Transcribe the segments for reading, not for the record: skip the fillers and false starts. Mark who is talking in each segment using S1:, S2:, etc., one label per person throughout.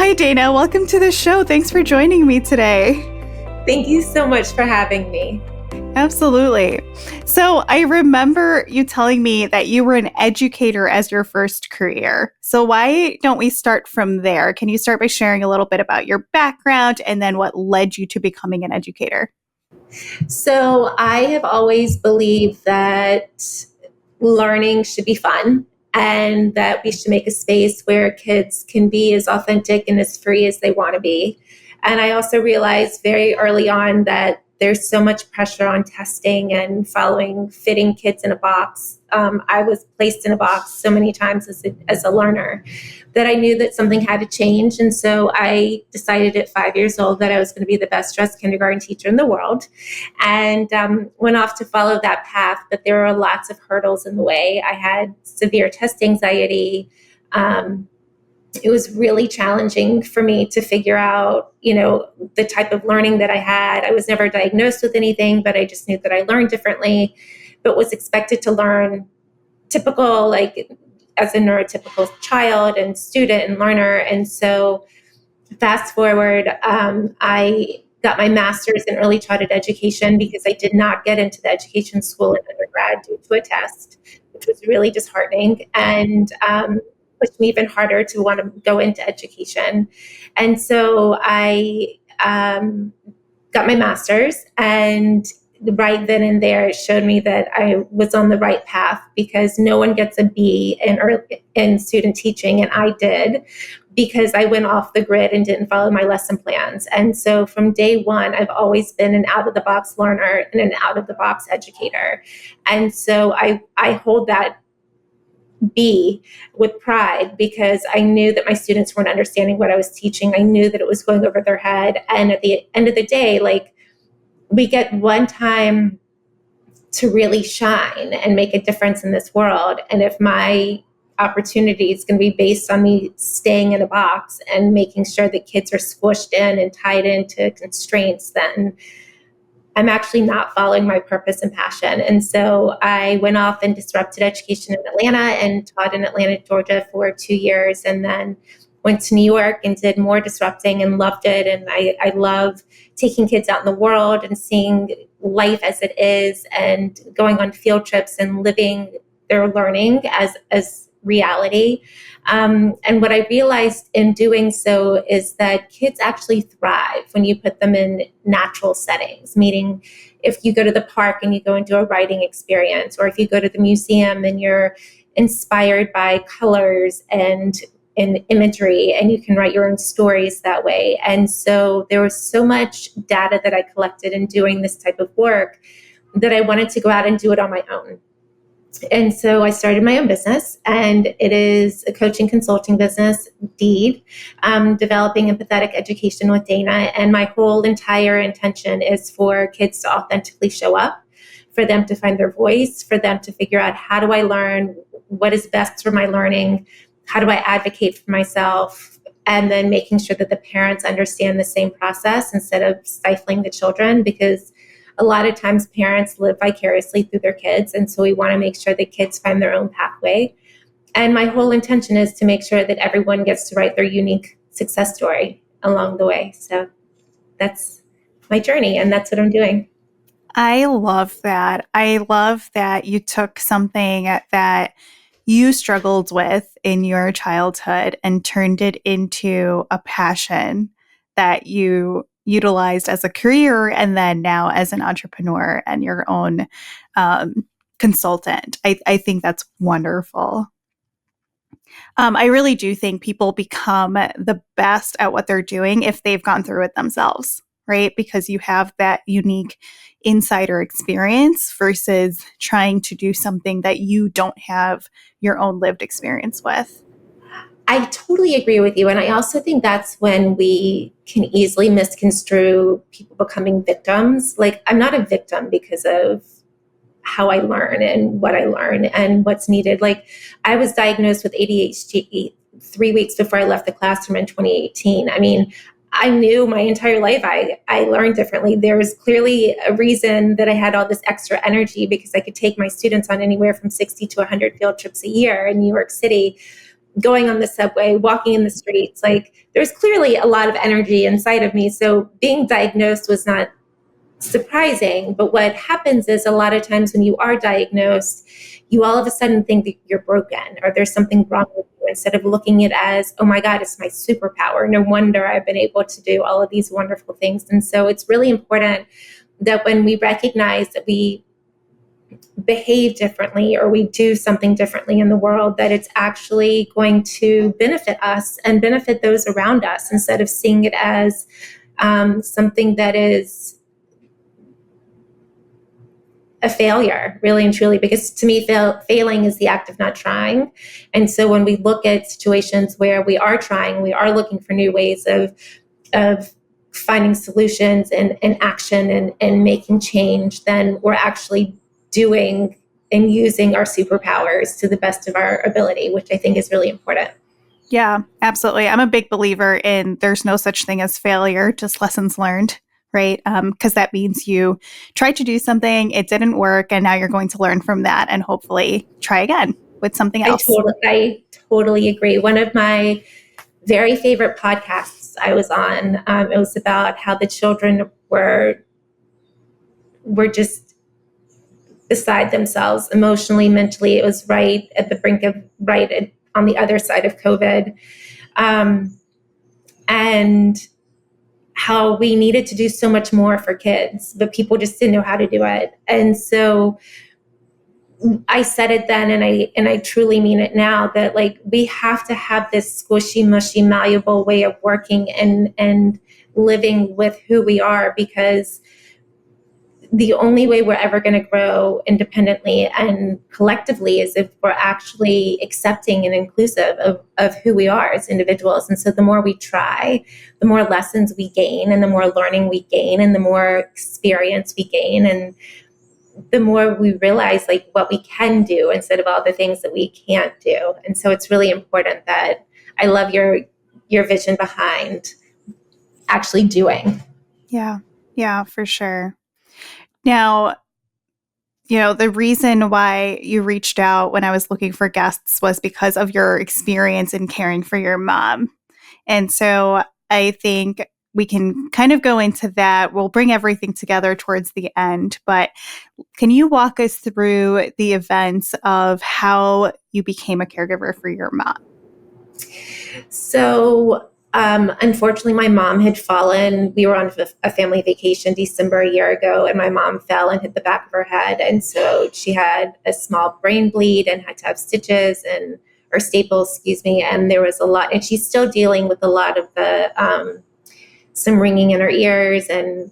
S1: Hi, Dana. Welcome to the show. Thanks for joining me today.
S2: Thank you so much for having me.
S1: Absolutely. So I remember you telling me that you were an educator as your first career. So why don't we start from there? Can you start by sharing a little bit about your background and then what led you to becoming an educator?
S2: So I have always believed that learning should be fun and that we should make a space where kids can be as authentic and as free as they want to be. And I also realized very early on that there's so much pressure on testing and fitting kids in a box. I was placed in a box so many times as a learner that I knew that something had to change. And so I decided at 5 years old that I was going to be the best dressed kindergarten teacher in the world, and went off to follow that path. But there were lots of hurdles in the way. I had severe test anxiety. It was really challenging for me to figure out, the type of learning that I had. I was never diagnosed with anything, but I just knew that I learned differently, but was expected to learn typical, like as a neurotypical child and student and learner. And so fast forward, I got my master's in early childhood education because I did not get into the education school in undergrad due to a test, which was really disheartening. And pushed me even harder to want to go into education. And so I got my master's, and right then and there it showed me that I was on the right path, because no one gets a B in student teaching, and I did, because I went off the grid and didn't follow my lesson plans. And so from day one, I've always been an out-of-the-box learner and an out-of-the-box educator. And so I hold that B with pride, because I knew that my students weren't understanding what I was teaching. I knew that it was going over their head. And at the end of the day, like, we get one time to really shine and make a difference in this world. And if my opportunity is going to be based on me staying in a box and making sure that kids are squished in and tied into constraints, then I'm actually not following my purpose and passion. And so I went off and disrupted education in Atlanta and taught in Atlanta, Georgia for 2 years, and then went to New York and did more disrupting and loved it. And I love taking kids out in the world and seeing life as it is, and going on field trips and living their learning as reality. And what I realized in doing so is that kids actually thrive when you put them in natural settings, meaning if you go to the park and you go and do a writing experience, or if you go to the museum and you're inspired by colors and imagery, and you can write your own stories that way. And so there was so much data that I collected in doing this type of work that I wanted to go out and do it on my own. And so I started my own business, and it is a coaching consulting business, Deed, developing empathetic education with Dana. And my whole entire intention is for kids to authentically show up, for them to find their voice, for them to figure out, how do I learn, what is best for my learning, how do I advocate for myself, and then making sure that the parents understand the same process instead of stifling the children, because a lot of times parents live vicariously through their kids. And so we want to make sure that kids find their own pathway. And my whole intention is to make sure that everyone gets to write their unique success story along the way. So that's my journey, and that's what I'm doing.
S1: I love that. I love that you took something that you struggled with in your childhood and turned it into a passion that you utilized as a career, and then now as an entrepreneur and your own consultant. I think that's wonderful. I really do think people become the best at what they're doing if they've gone through it themselves, right? Because you have that unique insider experience versus trying to do something that you don't have your own lived experience with.
S2: I totally agree with you. And I also think that's when we can easily misconstrue people becoming victims. Like, I'm not a victim because of how I learn and what I learn and what's needed. Like, I was diagnosed with ADHD 3 weeks before I left the classroom in 2018. I mean, I knew my entire life I learned differently. There was clearly a reason that I had all this extra energy, because I could take my students on anywhere from 60 to 100 field trips a year in New York City. going on the subway, walking in the streets. Like, there's clearly a lot of energy inside of me. So being diagnosed was not surprising. But what happens is a lot of times when you are diagnosed, you all of a sudden think that you're broken or there's something wrong with you, instead of looking at it as, oh my God, it's my superpower. No wonder I've been able to do all of these wonderful things. And so it's really important that when we recognize that we behave differently or we do something differently in the world, that it's actually going to benefit us and benefit those around us, instead of seeing it as something that is a failure, really and truly. Because to me, failing is the act of not trying. And so when we look at situations where we are trying, we are looking for new ways of finding solutions and action and making change, then we're actually doing and using our superpowers to the best of our ability, which I think is really important.
S1: Yeah, absolutely. I'm a big believer in there's no such thing as failure, just lessons learned, right? Because that means you tried to do something, it didn't work, and now you're going to learn from that and hopefully try again with something else.
S2: I totally agree. One of my very favorite podcasts I was on, it was about how the children were just beside themselves emotionally, mentally. It was right at the brink of on the other side of COVID. And how we needed to do so much more for kids, but people just didn't know how to do it. And so I said it then, and I truly mean it now, that like we have to have this squishy, mushy, malleable way of working and living with who we are, because the only way we're ever going to grow independently and collectively is if we're actually accepting and inclusive of who we are as individuals. And so the more we try, the more lessons we gain, and the more learning we gain, and the more experience we gain, and the more we realize like what we can do instead of all the things that we can't do. And so it's really important that I love your vision behind actually doing.
S1: Yeah, for sure. Now, the reason why you reached out when I was looking for guests was because of your experience in caring for your mom. And so I think we can kind of go into that. We'll bring everything together towards the end, but can you walk us through the events of how you became a caregiver for your mom?
S2: So, unfortunately, my mom had fallen. We were on a family vacation December a year ago, and my mom fell and hit the back of her head. And so she had a small brain bleed and had to have stitches or staples, excuse me. And there was a lot, and she's still dealing with a lot of the, some ringing in her ears,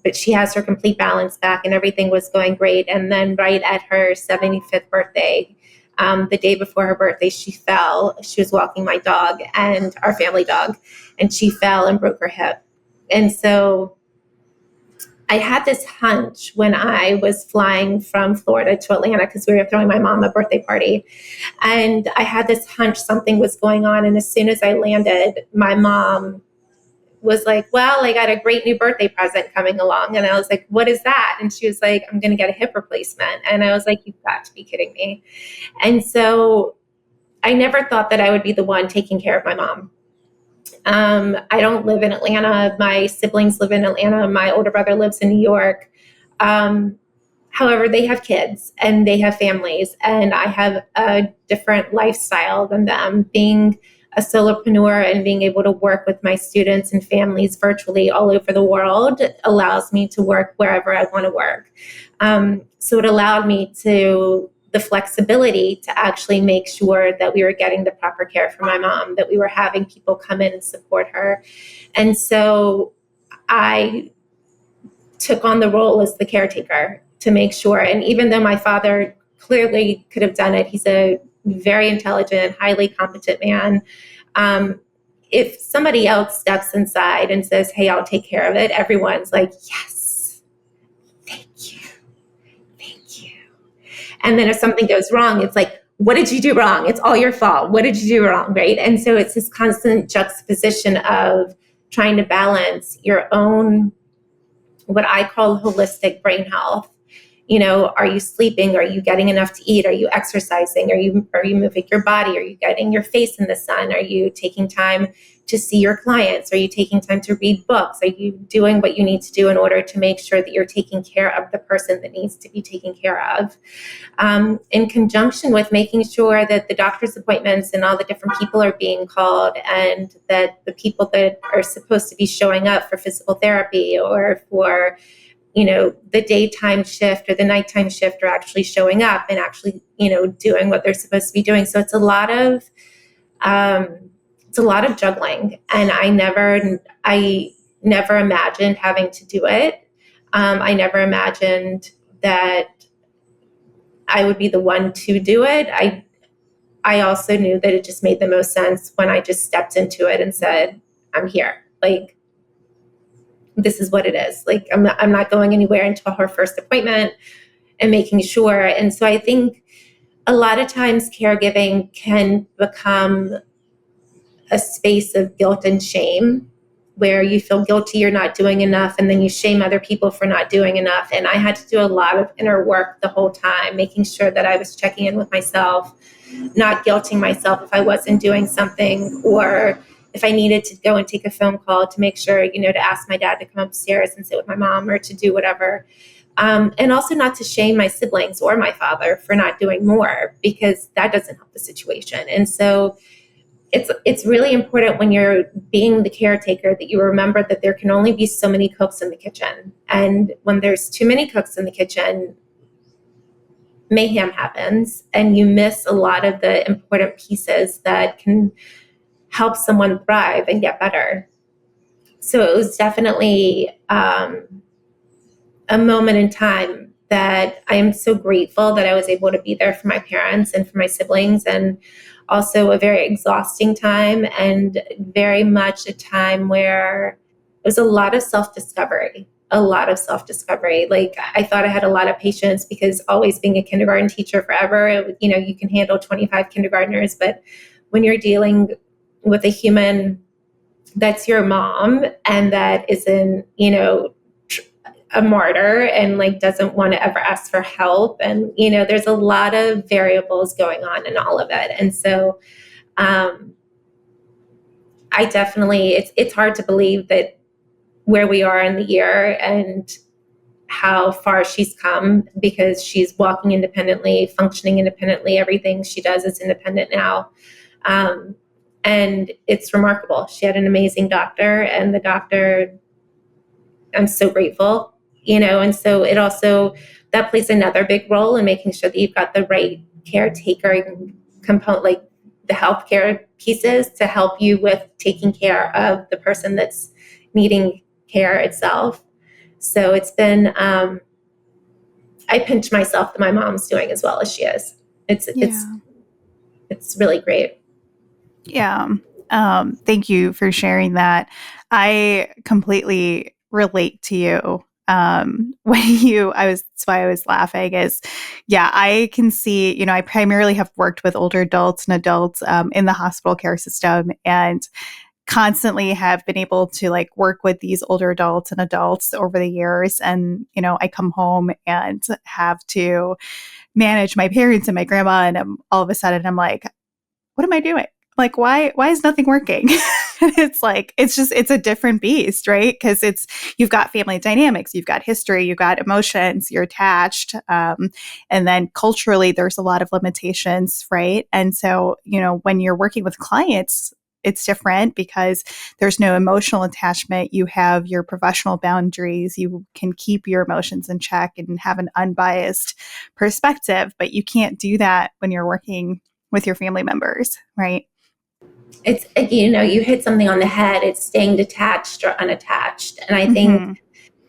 S2: but she has her complete balance back and everything was going great. And then right at her 75th birthday, the day before her birthday, she fell. She was walking my dog and our family dog, and she fell and broke her hip. And so I had this hunch when I was flying from Florida to Atlanta, because we were throwing my mom a birthday party. And I had this hunch something was going on. And as soon as I landed, my mom was like, well, I got a great new birthday present coming along. And I was like, what is that? And she was like, I'm going to get a hip replacement. And I was like, you've got to be kidding me. And so I never thought that I would be the one taking care of my mom. I don't live in Atlanta. My siblings live in Atlanta. My older brother lives in New York. However, they have kids and they have families, and I have a different lifestyle than them. Being a solopreneur and being able to work with my students and families virtually all over the world allows me to work wherever I want to work. So it allowed me the flexibility to actually make sure that we were getting the proper care for my mom, that we were having people come in and support her. And so I took on the role as the caretaker to make sure. And even though my father clearly could have done it, he's a very intelligent, highly competent man. If somebody else steps inside and says, hey, I'll take care of it, everyone's like, yes, thank you. And then if something goes wrong, it's like, what did you do wrong? It's all your fault. What did you do wrong, right? And so it's this constant juxtaposition of trying to balance your own, what I call holistic brain health, Are you sleeping? Are you getting enough to eat? Are you exercising? Are you moving your body? Are you getting your face in the sun? Are you taking time to see your clients? Are you taking time to read books? Are you doing what you need to do in order to make sure that you're taking care of the person that needs to be taken care of? In conjunction with making sure that the doctor's appointments and all the different people are being called, and that the people that are supposed to be showing up for physical therapy or for the daytime shift or the nighttime shift are actually showing up and actually doing what they're supposed to be doing. So it's a lot of juggling, and I never imagined having to do it. I never imagined that I would be the one to do it. I also knew that it just made the most sense when I just stepped into it and said, I'm here. Like, this is what it is. Like, I'm not going anywhere until her first appointment, and making sure. And so I think a lot of times caregiving can become a space of guilt and shame, where you feel guilty you're not doing enough, and then you shame other people for not doing enough. And I had to do a lot of inner work the whole time, making sure that I was checking in with myself, not guilting myself if I wasn't doing something, or if I needed to go and take a phone call to make sure, to ask my dad to come upstairs and sit with my mom, or to do whatever. And also not to shame my siblings or my father for not doing more, because that doesn't help the situation. And so it's really important when you're being the caretaker that you remember that there can only be so many cooks in the kitchen. And when there's too many cooks in the kitchen, mayhem happens, and you miss a lot of the important pieces that can help someone thrive and get better. So it was definitely a moment in time that I am so grateful that I was able to be there for my parents and for my siblings, and also a very exhausting time, and very much a time where it was a lot of self-discovery. Like, I thought I had a lot of patience, because always being a kindergarten teacher forever, you can handle 25 kindergartners, but when you're dealing with a human that's your mom and that isn't, a martyr, and like doesn't want to ever ask for help, and there's a lot of variables going on in all of it. And so I definitely, it's hard to believe that where we are in the year and how far she's come, because she's walking independently, functioning independently. Everything she does is independent now. And it's remarkable. She had an amazing doctor, and the doctor, I'm so grateful, and so it also, that plays another big role in making sure that you've got the right caretaker component, like the healthcare pieces, to help you with taking care of the person that's needing care itself. So it's been, I pinch myself that my mom's doing as well as she is. It's really great.
S1: Yeah. Thank you for sharing that. I completely relate to you. That's why I was laughing is, yeah, I can see, I primarily have worked with older adults and adults in the hospital care system, and constantly have been able to like work with these older adults and adults over the years. And, I come home and have to manage my parents and my grandma. And all of a sudden I'm like, what am I doing? Like, why is nothing working? It's like, it's a different beast, right? Because you've got family dynamics, you've got history, you've got emotions, you're attached. And then culturally, there's a lot of limitations, right? And so, when you're working with clients, it's different because there's no emotional attachment. You have your professional boundaries. You can keep your emotions in check and have an unbiased perspective, but you can't do that when you're working with your family members, right?
S2: It's, you hit something on the head. It's staying detached or unattached. And I think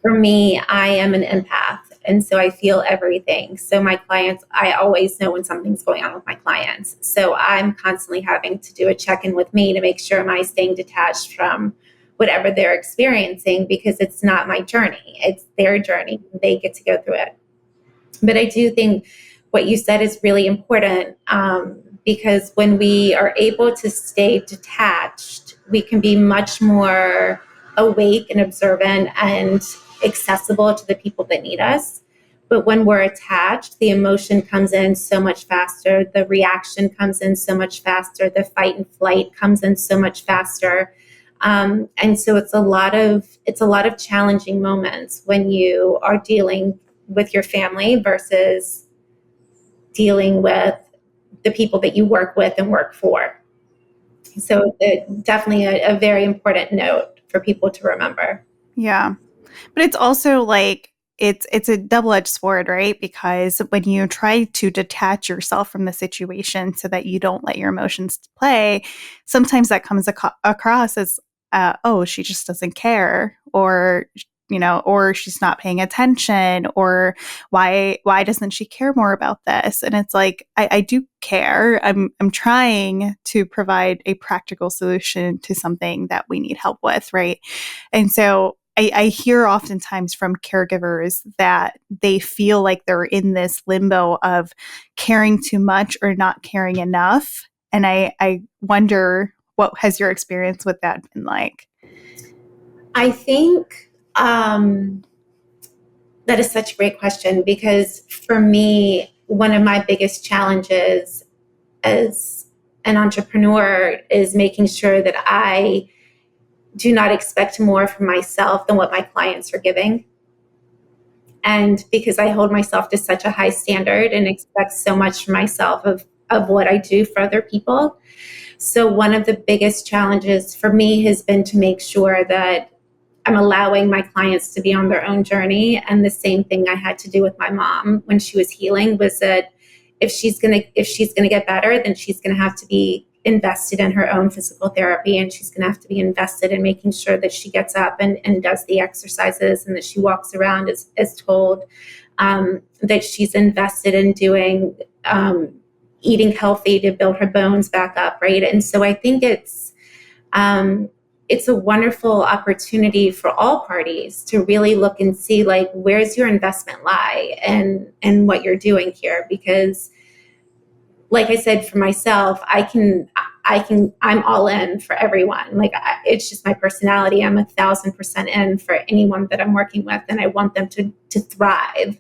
S2: for me, I am an empath. And so I feel everything. So my clients, I always know when something's going on with my clients. So I'm constantly having to do a check-in with me to make sure am I staying detached from whatever they're experiencing, because it's not my journey. It's their journey. They get to go through it. But I do think what you said is really important, because when we are able to stay detached, we can be much more awake and observant and accessible to the people that need us. But when we're attached, the emotion comes in so much faster. The reaction comes in so much faster. The fight and flight comes in so much faster. And so it's a lot of challenging moments when you are dealing with your family versus dealing with the people that you work with and work for. So definitely a very important note for people to remember.
S1: Yeah. But it's also like it's a double-edged sword, right? Because when you try to detach yourself from the situation so that you don't let your emotions play, sometimes that comes across as oh, she just doesn't care, or or she's not paying attention, or why doesn't she care more about this? And it's like I do care. I'm trying to provide a practical solution to something that we need help with, right? And so I hear oftentimes from caregivers that they feel like they're in this limbo of caring too much or not caring enough. And I wonder, what has your experience with that been like?
S2: I think that is such a great question, because for me, one of my biggest challenges as an entrepreneur is making sure that I do not expect more from myself than what my clients are giving. And because I hold myself to such a high standard and expect so much from myself of what I do for other people. So one of the biggest challenges for me has been to make sure that I'm allowing my clients to be on their own journey. And the same thing I had to do with my mom when she was healing was that if she's gonna get better, then she's gonna have to be invested in her own physical therapy, and she's gonna have to be invested in making sure that she gets up and does the exercises, and that she walks around as told, that she's invested in doing eating healthy to build her bones back up, right? And so I think it's a wonderful opportunity for all parties to really look and see, like, where's your investment lie and what you're doing here. Because like I said, for myself, I'm all in for everyone. Like, it's just my personality. I'm 1,000% in for anyone that I'm working with, and I want them to thrive.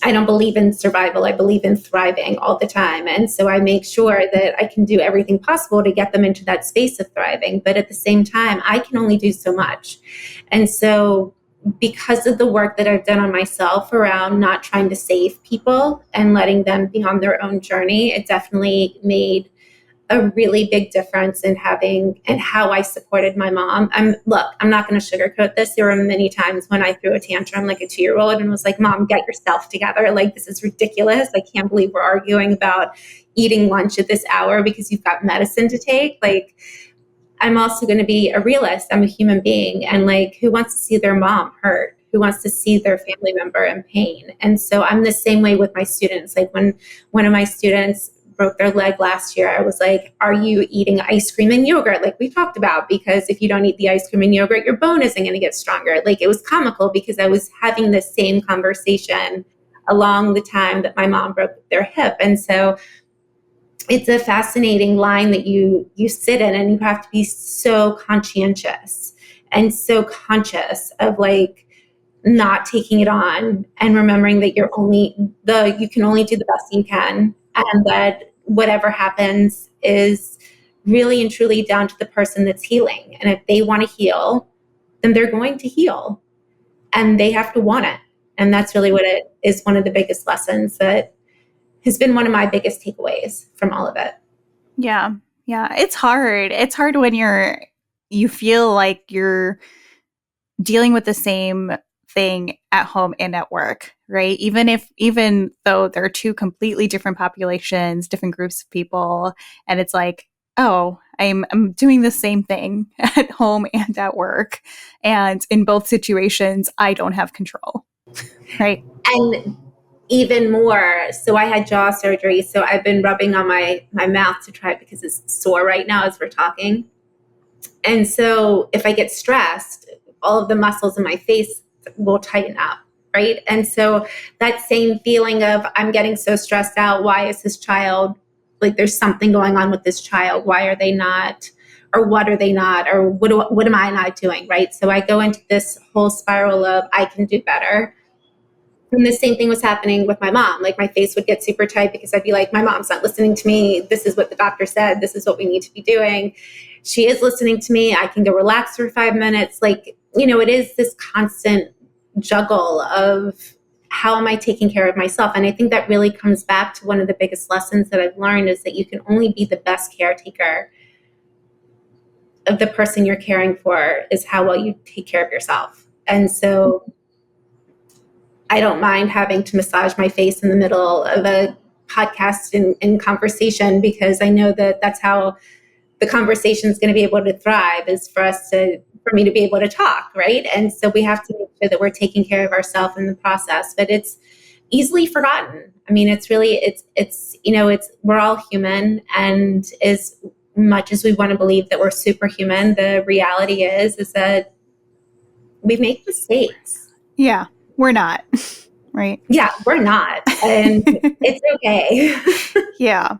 S2: I don't believe in survival. I believe in thriving all the time. And so I make sure that I can do everything possible to get them into that space of thriving. But at the same time, I can only do so much. And so because of the work that I've done on myself around not trying to save people and letting them be on their own journey, it definitely made a really big difference in having and how I supported my mom. I'm not going to sugarcoat this. There were many times when I threw a tantrum like a 2-year-old and was like, Mom, get yourself together. Like, this is ridiculous. I can't believe we're arguing about eating lunch at this hour because you've got medicine to take. Like, I'm also going to be a realist. I'm a human being. And like, who wants to see their mom hurt? Who wants to see their family member in pain? And so I'm the same way with my students. Like, when one of my students broke their leg last year, I was like, are you eating ice cream and yogurt like we talked about? Because if you don't eat the ice cream and yogurt, your bone isn't going to get stronger. Like, it was comical because I was having the same conversation along the time that my mom broke their hip. And so it's a fascinating line that you sit in, and you have to be so conscientious and so conscious of, like, not taking it on, and remembering that you can only do the best you can, and that whatever happens is really and truly down to the person that's healing. And if they want to heal, then they're going to heal, and they have to want it. And that's really what it is. One of the biggest lessons that has been one of my biggest takeaways from all of it.
S1: Yeah. Yeah. It's hard. It's hard when you feel like you're dealing with the same thing at home and at work, right? Even though they're two completely different populations, different groups of people, and it's like, oh, I'm doing the same thing at home and at work, and in both situations, I don't have control, right?
S2: And even more, so I had jaw surgery, so I've been rubbing on my mouth to try it because it's sore right now as we're talking. And so if I get stressed, all of the muscles in my face will tighten up, right? And so that same feeling of, I'm getting so stressed out, why is this child, like, there's something going on with this child, why are they not, or what are they not, or what am I not doing, right? So I go into this whole spiral of, I can do better. And the same thing was happening with my mom. Like my face would get super tight because I'd be like, my mom's not listening to me. This is what the doctor said. This is what we need to be doing. She is listening to me. I can go relax for 5 minutes. Like, it is this constant juggle of how am I taking care of myself? And I think that really comes back to one of the biggest lessons that I've learned is that you can only be the best caretaker of the person you're caring for is how well you take care of yourself. And so I don't mind having to massage my face in the middle of a podcast in conversation because I know that that's how the conversation is going to be able to thrive is for me to be able to talk, right? And so we have to make sure that we're taking care of ourselves in the process, but it's easily forgotten. I mean, it's we're all human, and as much as we want to believe that we're superhuman, the reality is that we make mistakes.
S1: Yeah, we're not, right?
S2: Yeah, we're not. And it's okay.
S1: Yeah.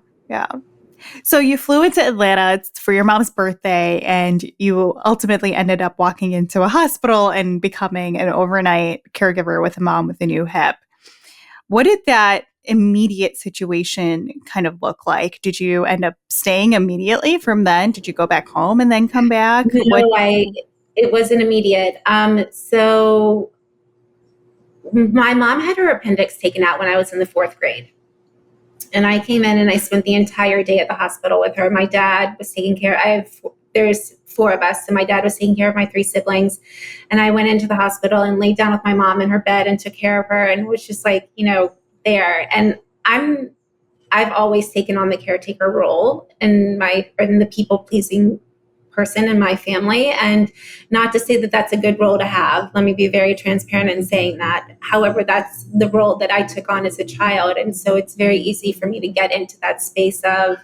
S1: So you flew into Atlanta for your mom's birthday, and you ultimately ended up walking into a hospital and becoming an overnight caregiver with a mom with a new hip. What did that immediate situation kind of look like? Did you end up staying immediately from then? Did you go back home and then come back?
S2: No, it wasn't immediate. So my mom had her appendix taken out when I was in the 4th grade. And I came in and I spent the entire day at the hospital with her. My dad was taking care. There's 4 of us, and my dad was taking care of my 3 siblings. And I went into the hospital and laid down with my mom in her bed and took care of her, and was just like, there. And I've always taken on the caretaker role in the people pleasing person in my family. And not to say that that's a good role to have. Let me be very transparent in saying that. However, that's the role that I took on as a child. And so it's very easy for me to get into that space of,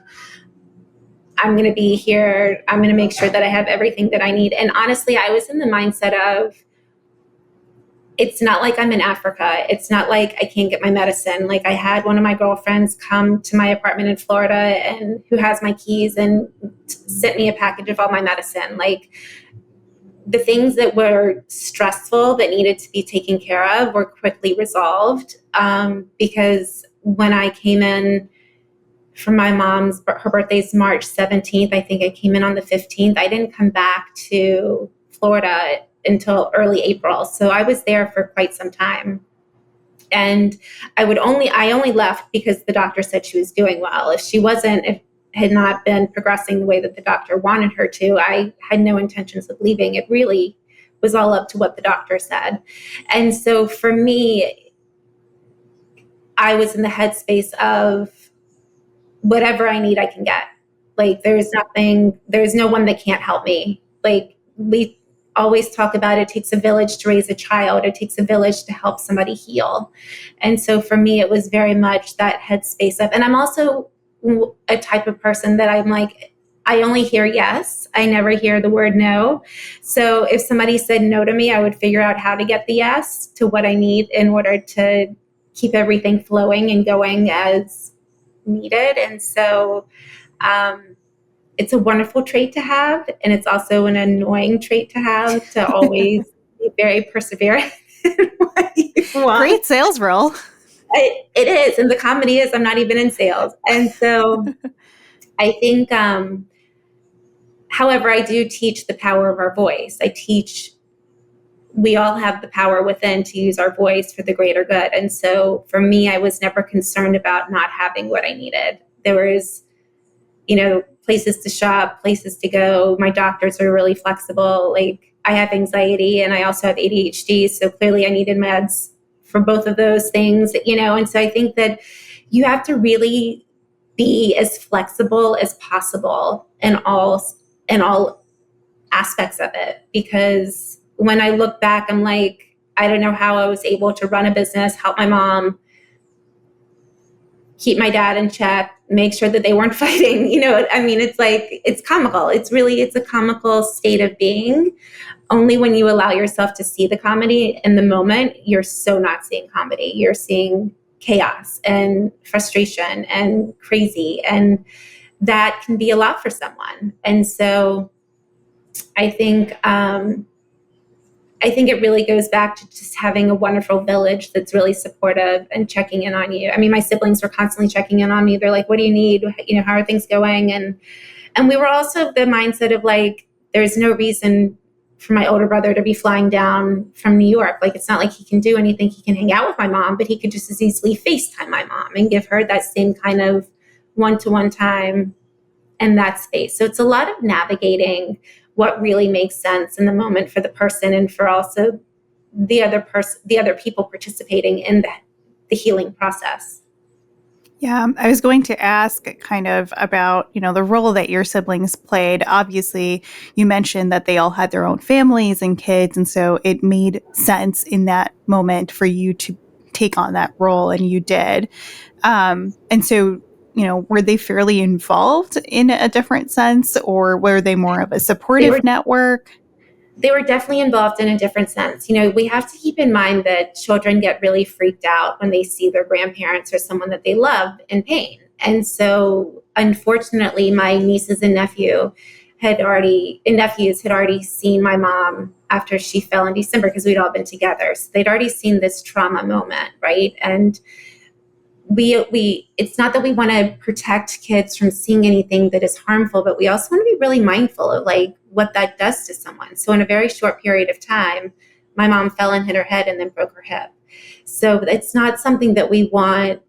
S2: I'm going to be here. I'm going to make sure that I have everything that I need. And honestly, I was in the mindset of, it's not like I'm in Africa. It's not like I can't get my medicine. Like I had one of my girlfriends come to my apartment in Florida and who has my keys and sent me a package of all my medicine. Like the things that were stressful that needed to be taken care of were quickly resolved because when I came in from my mom's, her birthday's March 17th, I think I came in on the 15th. I didn't come back to Florida until early April. So I was there for quite some time. And I only left because the doctor said she was doing well. If had not been progressing the way that the doctor wanted her to, I had no intentions of leaving. It really was all up to what the doctor said. And so for me, I was in the headspace of whatever I need, I can get. Like there's no one that can't help me. Like we always talk about it takes a village to raise a child. It takes a village to help somebody heal. And so for me, it was very much that headspace of, and I'm also a type of person that I'm like, I only hear yes. I never hear the word no. So if somebody said no to me, I would figure out how to get the yes to what I need in order to keep everything flowing and going as needed. And so, it's a wonderful trait to have, and it's also an annoying trait to have, to always be very perseverant in what you want.
S1: Great sales role.
S2: It is, and the comedy is I'm not even in sales. And so I think, however, I do teach the power of our voice. We all have the power within to use our voice for the greater good. And so for me, I was never concerned about not having what I needed. There was, places to shop, places to go. My doctors are really flexible. Like I have anxiety and I also have ADHD. So clearly I needed meds for both of those things, and so I think that you have to really be as flexible as possible in all aspects of it. Because when I look back, I'm like, I don't know how I was able to run a business, help my mom, keep my dad in check, make sure that they weren't fighting. It's like, it's comical. It's a comical state of being. Only when you allow yourself to see the comedy in the moment, you're so not seeing comedy. You're seeing chaos and frustration and crazy. And that can be a lot for someone. And so I think I think it really goes back to just having a wonderful village that's really supportive and checking in on you. I mean, my siblings were constantly checking in on me. They're like, what do you need? You know, how are things going? And we were also of the mindset of like, there's no reason for my older brother to be flying down from New York. Like, it's not like he can do anything. He can hang out with my mom, but he could just as easily FaceTime my mom and give her that same kind of one-to-one time and that space. So it's a lot of navigating what really makes sense in the moment for the person and for also the other people participating in the healing process.
S1: Yeah, I was going to ask kind of about, the role that your siblings played. Obviously, you mentioned that they all had their own families and kids, and so it made sense in that moment for you to take on that role, and you did. And so, were they fairly involved in a different sense, or were they more of a supportive network?
S2: They were definitely involved in a different sense. You know, we have to keep in mind that children get really freaked out when they see their grandparents or someone that they love in pain. And so, unfortunately, my nieces and nephews had already seen my mom after she fell in December because we'd all been together. So they'd already seen this trauma moment, right? And we it's not that we want to protect kids from seeing anything that is harmful, but we also want to be really mindful of like what that does to someone. So in a very short period of time, my mom fell and hit her head and then broke her hip. So it's not something that we want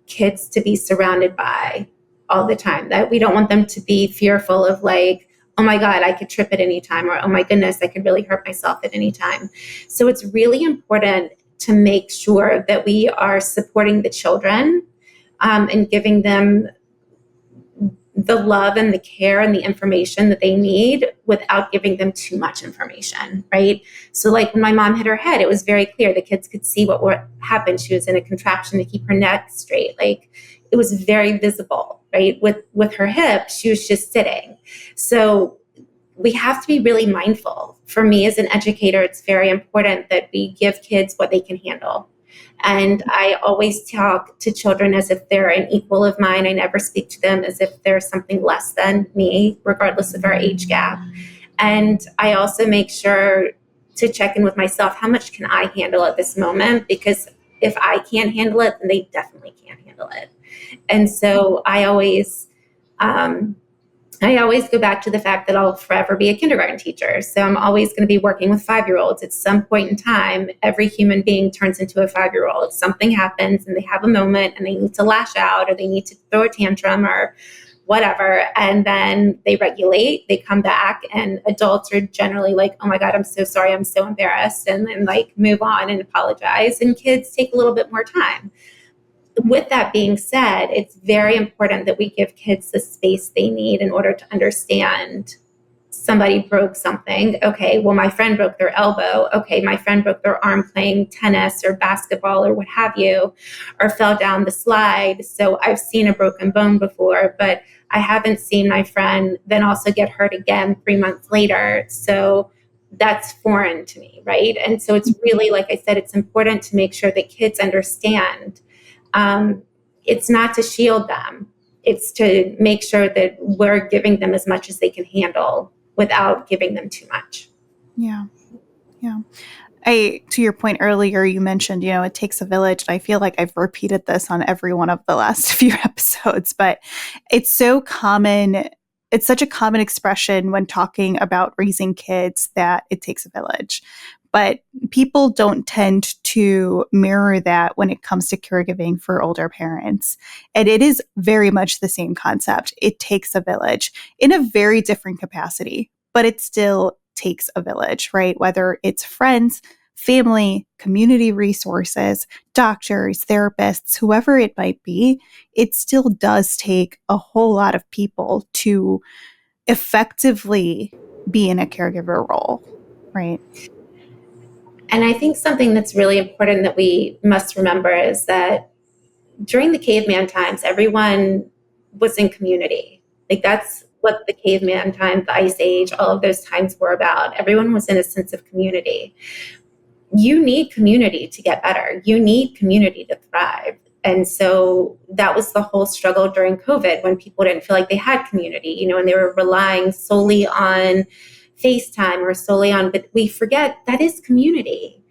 S2: kids to be surrounded by all the time, that we don't want them to be fearful of like, oh my God, I could trip at any time, or oh my goodness, I could really hurt myself at any time. So it's really important to make sure that we are supporting the children and giving them the love and the care and the information that they need without giving them too much information, right? So like when my mom hit her head, it was very clear. The kids could see what happened. She was in a contraption to keep her neck straight. Like it was very visible, right? With her hip, she was just sitting. So we have to be really mindful. For me as an educator, it's very important that we give kids what they can handle. And I always talk to children as if they're an equal of mine. I never speak to them as if they're something less than me, regardless of our age gap. And I also make sure to check in with myself. How much can I handle at this moment? Because if I can't handle it, then they definitely can't handle it. And so I always go back to the fact that I'll forever be a kindergarten teacher. So I'm always going to be working with 5-year-olds. At some point in time, every human being turns into a 5-year-old. Something happens and they have a moment and they need to lash out or they need to throw a tantrum or whatever. And then they regulate, they come back, and adults are generally like, oh my God, I'm so sorry. I'm so embarrassed. And then like move on and apologize. And kids take a little bit more time. With that being said, it's very important that we give kids the space they need in order to understand somebody broke something. Okay, well, my friend broke their elbow. Okay, my friend broke their arm playing tennis or basketball or what have you, or fell down the slide. So I've seen a broken bone before, but I haven't seen my friend then also get hurt again 3 months later. So that's foreign to me, right? And so it's really, like I said, it's important to make sure that kids understand. It's not to shield them. It's to make sure that we're giving them as much as they can handle without giving them too much.
S1: Yeah. Yeah. To your point earlier, you mentioned, it takes a village. I feel like I've repeated this on every one of the last few episodes, but it's so common. It's such a common expression when talking about raising kids that it takes a village. But people don't tend to mirror that when it comes to caregiving for older parents. And it is very much the same concept. It takes a village in a very different capacity, but it still takes a village, right? Whether it's friends, family, community resources, doctors, therapists, whoever it might be, it still does take a whole lot of people to effectively be in a caregiver role, right?
S2: And I think something that's really important that we must remember is that during the caveman times, everyone was in community. Like that's what the caveman times, the ice age, all of those times were about. Everyone was in a sense of community. You need community to get better. You need community to thrive. And so that was the whole struggle during COVID when people didn't feel like they had community, and they were relying solely on FaceTime or solely on, but we forget that is community.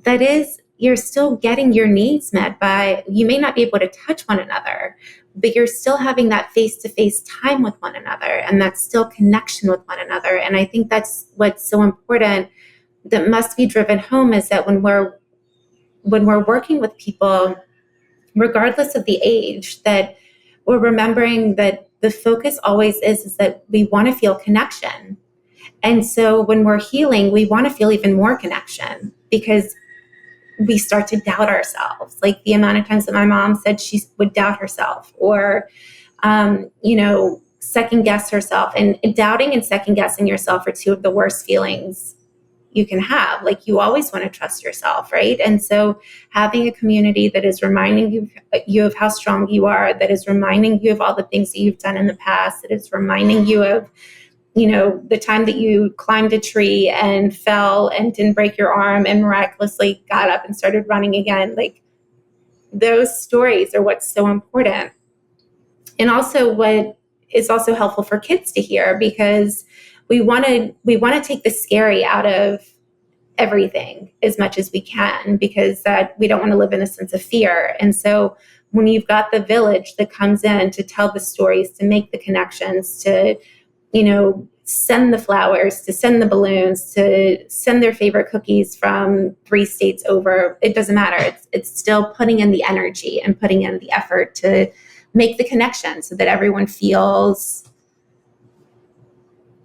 S2: That is, you're still getting your needs met by, you may not be able to touch one another, but you're still having that face-to-face time with one another, and that's still connection with one another. And I think that's what's so important that must be driven home, is that when we're working with people, regardless of the age, that we're remembering that the focus always is that we want to feel connection. And so when we're healing, we want to feel even more connection, because we start to doubt ourselves. Like the amount of times that my mom said she would doubt herself, or, second guess herself. And doubting and second guessing yourself are two of the worst feelings you can have. Like, you always want to trust yourself, right? And so having a community that is reminding you of how strong you are, that is reminding you of all the things that you've done in the past, that is reminding you of, the time that you climbed a tree and fell and didn't break your arm and miraculously got up and started running again. Like, those stories are what's so important. And also what is also helpful for kids to hear, because we want to take the scary out of everything as much as we can, because that we don't want to live in a sense of fear. And so when you've got the village that comes in to tell the stories, to make the connections, to, send the flowers, to send the balloons, to send their favorite cookies from 3 states over, it doesn't matter. It's still putting in the energy and putting in the effort to make the connection so that everyone feels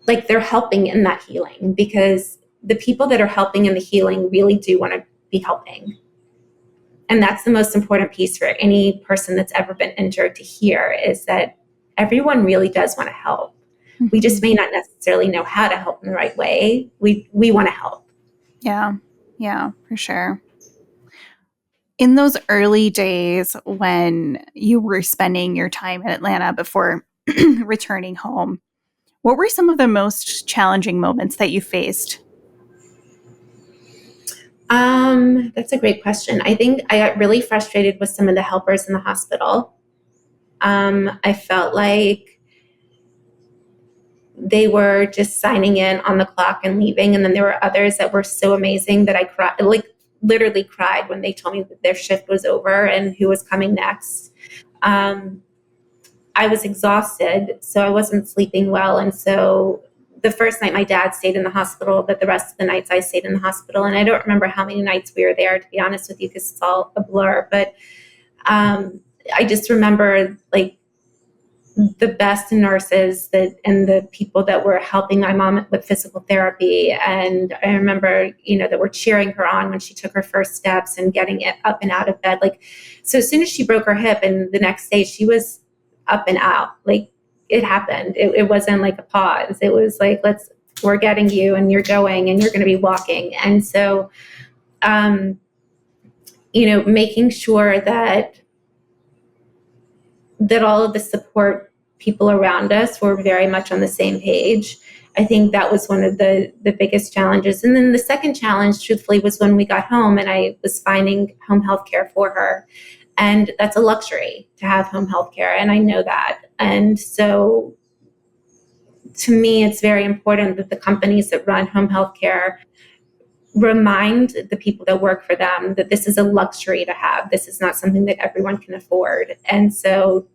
S2: like they're helping in that healing, because the people that are helping in the healing really do want to be helping. And that's the most important piece for any person that's ever been injured to hear, is that everyone really does want to help. Mm-hmm. We just may not necessarily know how to help in the right way. We want to help.
S1: Yeah, for sure. In those early days when you were spending your time in Atlanta before returning home, what were some of the most challenging moments that you faced?
S2: That's a great question. I think I got really frustrated with some of the helpers in the hospital. I felt like they were just signing in on the clock and leaving. And then there were others that were so amazing that I cried, like literally cried when they told me that their shift was over and who was coming next. I was exhausted, so I wasn't sleeping well. And so the first night my dad stayed in the hospital, but the rest of the nights I stayed in the hospital. And I don't remember how many nights we were there, to be honest with you, because it's all a blur. But I just remember like the best nurses and the people that were helping my mom with physical therapy. And I remember, that were cheering her on when she took her first steps and getting it up and out of bed. Like, so as soon as she broke her hip, and the next day she was up and out, like it happened. It wasn't like a pause. It was like, we're getting you, and you're going, and you're going to be walking. And so, making sure that all of the support people around us were very much on the same page. I think that was one of the biggest challenges. And then the second challenge, truthfully, was when we got home and I was finding home health care for her. And that's a luxury to have home health care. And I know that. And so to me, it's very important that the companies that run home health care remind the people that work for them that this is a luxury to have. This is not something that everyone can afford. And so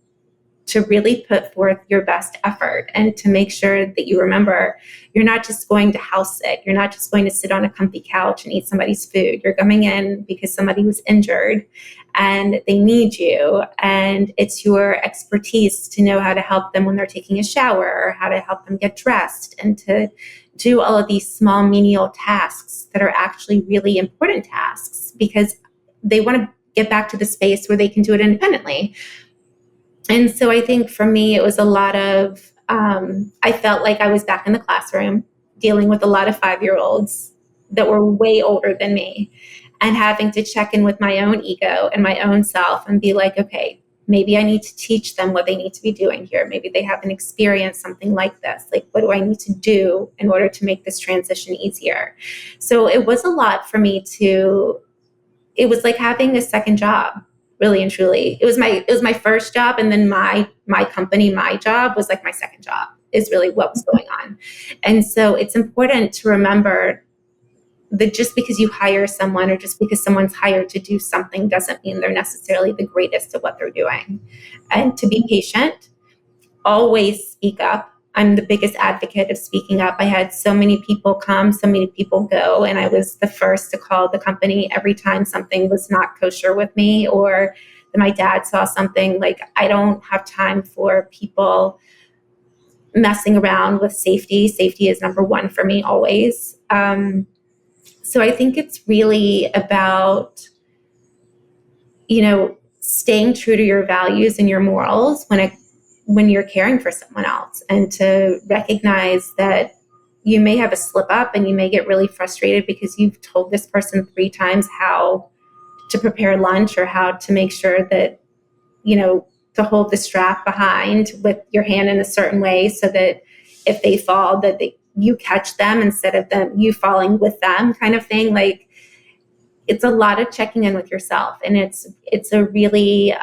S2: to really put forth your best effort and to make sure that you remember you're not just going to house sit. You're not just going to sit on a comfy couch and eat somebody's food. You're coming in because somebody was injured and they need you. And it's your expertise to know how to help them when they're taking a shower, or how to help them get dressed, and to do all of these small menial tasks that are actually really important tasks, because they want to get back to the space where they can do it independently. And so I think for me, it was a lot of, I felt like I was back in the classroom dealing with a lot of 5-year-olds that were way older than me, and having to check in with my own ego and my own self and be like, okay, maybe I need to teach them what they need to be doing here. Maybe they haven't experienced something like this. Like, what do I need to do in order to make this transition easier? So it was a lot for me it was like having a second job. Really and truly, it was my first job, and then my company, my job was like my second job, is really what was going on. And so it's important to remember that just because you hire someone or just because someone's hired to do something doesn't mean they're necessarily the greatest at what they're doing. And to be patient, always speak up. I'm the biggest advocate of speaking up. I had so many people come, so many people go, and I was the first to call the company every time something was not kosher with me or that my dad saw something. Like, I don't have time for people messing around with safety. Safety is number one for me always. So I think it's really about, staying true to your values and your morals when you're caring for someone else, and to recognize that you may have a slip up and you may get really frustrated because you've told this person 3 times how to prepare lunch or how to make sure that, to hold the strap behind with your hand in a certain way so that if they fall, that you catch them instead of you falling with them, kind of thing. Like, it's a lot of checking in with yourself, and it's a really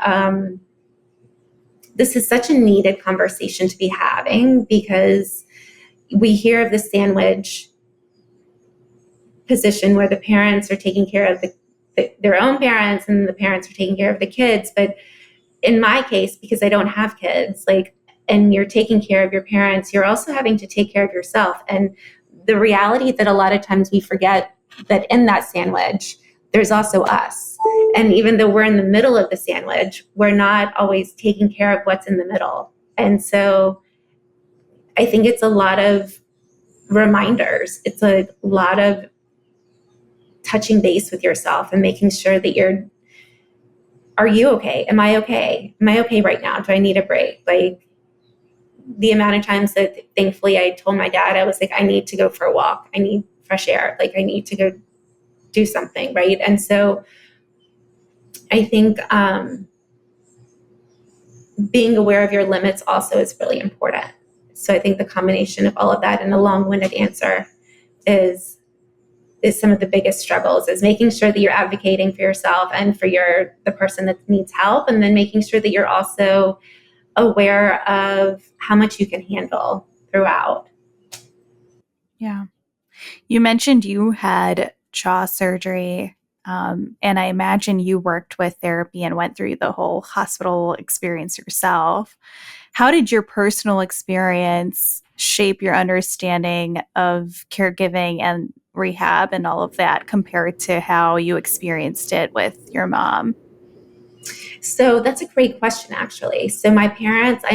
S2: this is such a needed conversation to be having, because we hear of the sandwich position where the parents are taking care of their own parents and the parents are taking care of the kids. But in my case, because I don't have kids, and you're taking care of your parents, you're also having to take care of yourself. And the reality that a lot of times we forget that in that sandwich, there's also us. And even though we're in the middle of the sandwich, we're not always taking care of what's in the middle. And so I think it's a lot of reminders. It's a lot of touching base with yourself and making sure that are you okay? Am I okay? Am I okay right now? Do I need a break? Like, the amount of times that thankfully I told my dad, I was like, I need to go for a walk. I need fresh air. Like, I need to go do something. Right. And so I think being aware of your limits also is really important. So I think the combination of all of that in a long-winded answer is some of the biggest struggles, is making sure that you're advocating for yourself and for the person that needs help, and then making sure that you're also aware of how much you can handle throughout.
S1: Yeah. You mentioned you had jaw surgery, and I imagine you worked with therapy and went through the whole hospital experience yourself. How did your personal experience shape your understanding of caregiving and rehab and all of that compared to how you experienced it with your mom?
S2: So that's a great question, actually. So my parents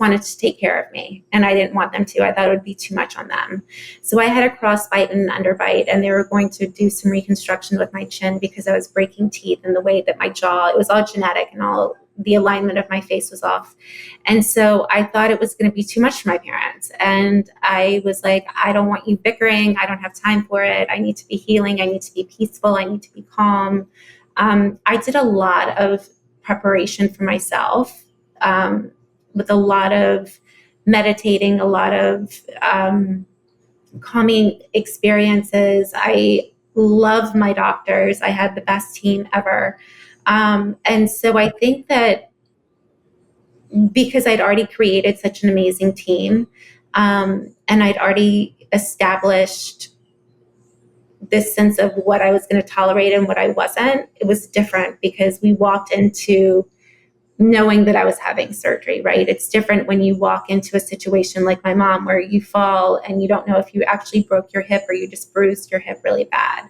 S2: wanted to take care of me, and I didn't want them to. I thought it would be too much on them. So I had a crossbite and an underbite, and they were going to do some reconstruction with my chin because I was breaking teeth, and the way that my jaw, it was all genetic, and all the alignment of my face was off. And so I thought it was going to be too much for my parents. And I was like, I don't want you bickering. I don't have time for it. I need to be healing. I need to be peaceful. I need to be calm. I did a lot of preparation for myself, with a lot of meditating, a lot of calming experiences. I love my doctors. I had the best team ever. And so I think that because I'd already created such an amazing team, and I'd already established this sense of what I was going to tolerate and what I wasn't, it was different because we walked into knowing that I was having surgery, right? It's different when you walk into a situation like my mom where you fall and you don't know if you actually broke your hip or you just bruised your hip really bad.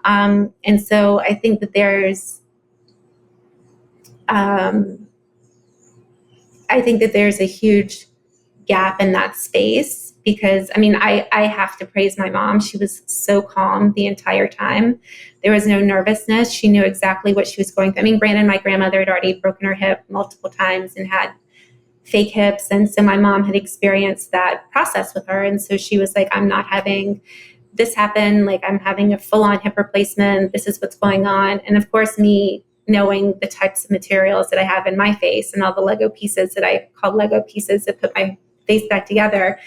S2: And so I think that there's a huge gap in that space, because I have to praise my mom. She was so calm the entire time. There was no nervousness. She knew exactly what she was going through. Granted, my grandmother had already broken her hip multiple times and had fake hips. And so my mom had experienced that process with her. And so she was like, I'm not having this happen. Like, I'm having a full-on hip replacement. This is what's going on. And of course, me knowing the types of materials that I have in my face and all the Lego pieces that I call Lego pieces that put my face back together.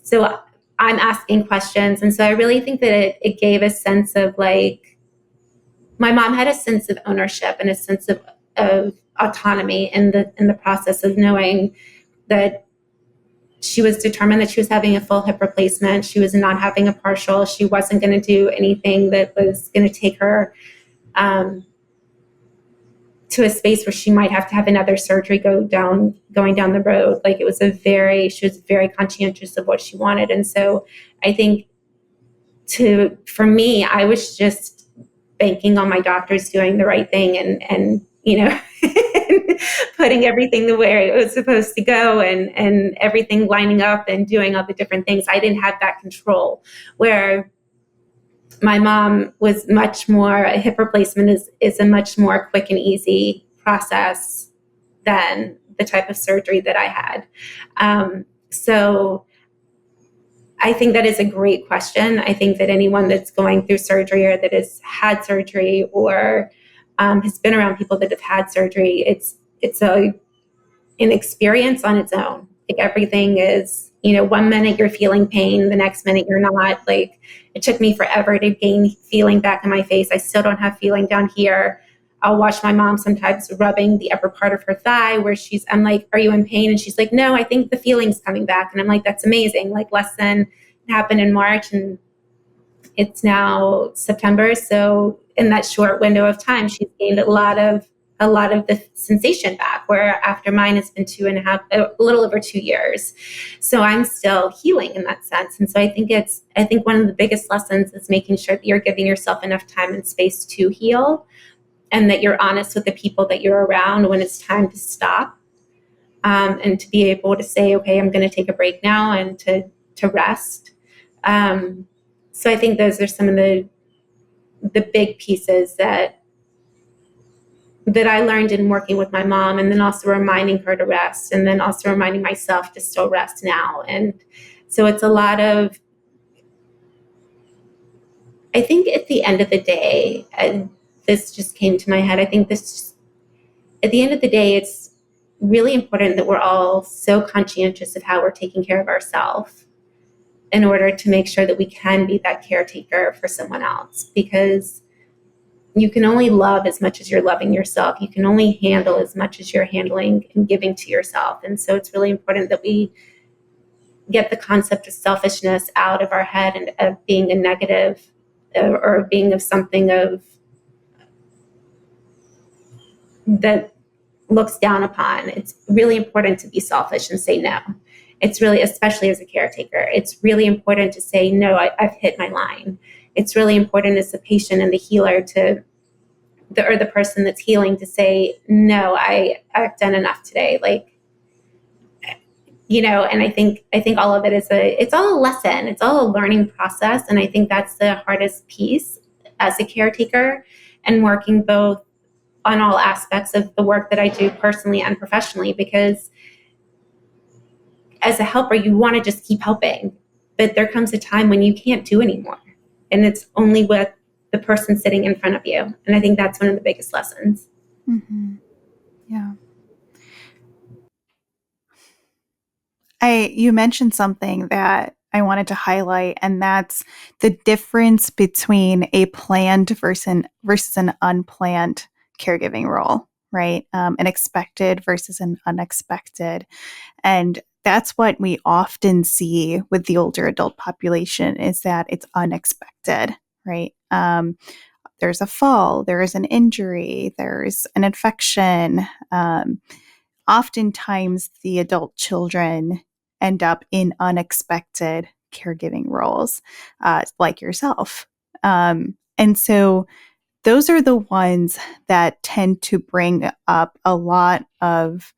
S2: So I'm asking questions. And so I really think that it gave a sense of, like, my mom had a sense of ownership and a sense of autonomy in the process of knowing that she was determined that she was having a full hip replacement. She was not having a partial. She wasn't going to do anything that was going to take her to a space where she might have to have another surgery going down the road. Like, it was she was very conscientious of what she wanted. And so I think for me, I was just banking on my doctors doing the right thing and putting everything the way it was supposed to go and everything lining up and doing all the different things. I didn't have that control, where my mom was much more, a hip replacement is a much more quick and easy process than the type of surgery that I had. So I think that is a great question. I think that anyone that's going through surgery or that has had surgery or has been around people that have had surgery, it's an experience on its own. Like, everything is, 1 minute you're feeling pain, the next minute you're not. Like, it took me forever to gain feeling back in my face. I still don't have feeling down here. I'll watch my mom sometimes rubbing the upper part of her thigh where I'm like, are you in pain? And she's like, no, I think the feeling's coming back. And I'm like, that's amazing. Like, it happened in March and it's now September. So in that short window of time, she's gained a lot of the sensation back, where after mine it's been a little over 2 years. So I'm still healing in that sense. And so I think one of the biggest lessons is making sure that you're giving yourself enough time and space to heal, and that you're honest with the people that you're around when it's time to stop, and to be able to say, okay, I'm going to take a break now, and to rest. So I think those are some of the big pieces that I learned in working with my mom, and then also reminding her to rest, and then also reminding myself to still rest now. And so it's a lot of, I think at the end of the day, and this just came to my head, at the end of the day, it's really important that we're all so conscientious of how we're taking care of ourselves in order to make sure that we can be that caretaker for someone else, because you can only love as much as you're loving yourself. You can only handle as much as you're handling and giving to yourself. And so it's really important that we get the concept of selfishness out of our head, and of being a negative or being of something that looks down upon. It's really important to be selfish and say no. It's really, especially as a caretaker, it's really important to say, no, I've hit my line. It's really important as the patient and the healer or the person that's healing to say, no, I've done enough today. Like, and I think all of it it's all a lesson. It's all a learning process. And I think that's the hardest piece as a caretaker, and working both on all aspects of the work that I do personally and professionally, because as a helper, you want to just keep helping, but there comes a time when you can't do anymore, and it's only with the person sitting in front of you. And I think that's one of the biggest lessons.
S1: Mm-hmm. Yeah. You mentioned something that I wanted to highlight, and that's the difference between a planned versus an unplanned caregiving role, right? An expected versus an unexpected. And that's what we often see with the older adult population, is that it's unexpected, right? There's a fall, there is an injury, there's an infection. Oftentimes, the adult children end up in unexpected caregiving roles, like yourself. And so those are the ones that tend to bring up a lot of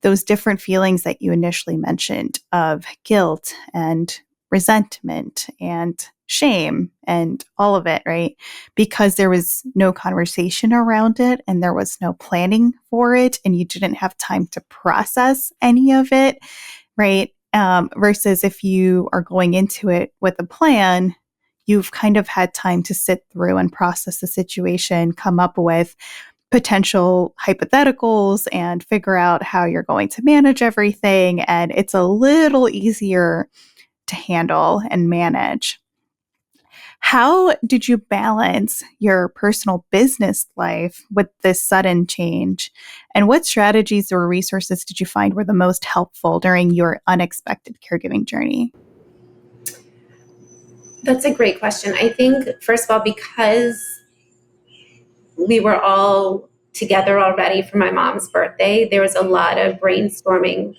S1: those different feelings that you initially mentioned, of guilt and resentment and shame and all of it, right? Because there was no conversation around it, and there was no planning for it, and you didn't have time to process any of it, right? Versus if you are going into it with a plan, you've kind of had time to sit through and process the situation, come up with potential hypotheticals, and figure out how you're going to manage everything. And it's a little easier to handle and manage. How did you balance your personal business life with this sudden change? And what strategies or resources did you find were the most helpful during your unexpected caregiving journey?
S2: That's a great question. I think, first of all, because we were all together already for my mom's birthday, there was a lot of brainstorming.